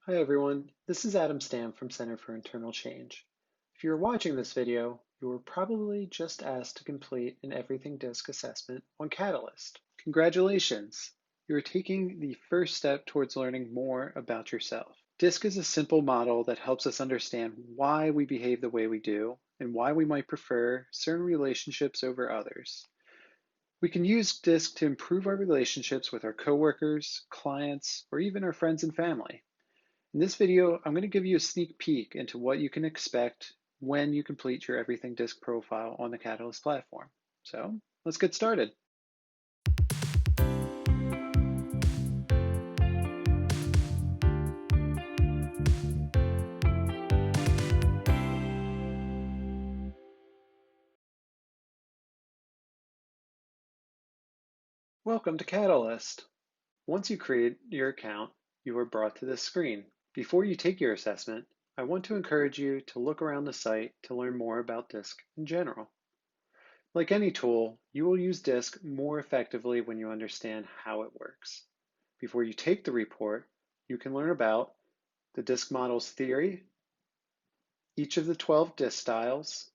Hi everyone, this is Adam Stam from Center for Internal Change. If you're watching this video, you were probably just asked to complete an Everything DiSC assessment on Catalyst. Congratulations! You are taking the first step towards learning more about yourself. DiSC is a simple model that helps us understand why we behave the way we do and why we might prefer certain relationships over others. We can use DiSC to improve our relationships with our coworkers, clients, or even our friends and family. In this video, I'm going to give you a sneak peek into what you can expect when you complete your Everything DiSC profile on the Catalyst platform. So let's get started. Welcome to Catalyst. Once you create your account, you are brought to this screen. Before you take your assessment, I want to encourage you to look around the site to learn more about DiSC in general. Like any tool, you will use DiSC more effectively when you understand how it works. Before you take the report, you can learn about the DiSC model's theory, each of the 12 DiSC styles,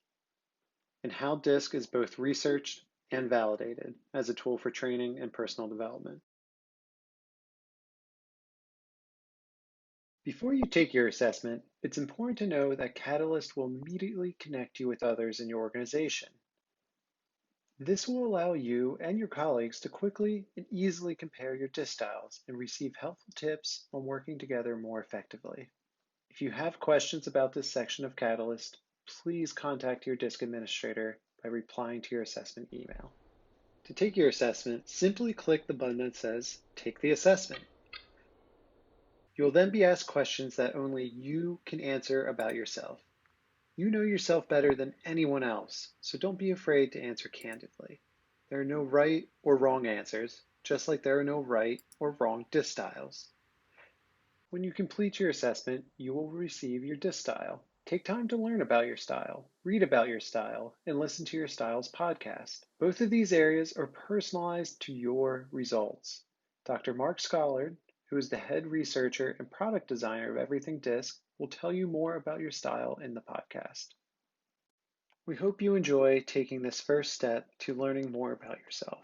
and how DiSC is both researched and validated as a tool for training and personal development. Before you take your assessment, it's important to know that Catalyst will immediately connect you with others in your organization. This will allow you and your colleagues to quickly and easily compare your DiSC styles and receive helpful tips on working together more effectively. If you have questions about this section of Catalyst, please contact your DiSC administrator by replying to your assessment email. To take your assessment, simply click the button that says Take the Assessment. You will then be asked questions that only you can answer about yourself. You know yourself better than anyone else, so don't be afraid to answer candidly. There are no right or wrong answers, just like there are no right or wrong DiSC styles. When you complete your assessment, you will receive your DiSC style. Take time to learn about your style, read about your style, and listen to your styles podcast. Both of these areas are personalized to your results. Dr. Mark Scollard, who is the head researcher and product designer of Everything DiSC, will tell you more about your style in the podcast. We hope you enjoy taking this first step to learning more about yourself.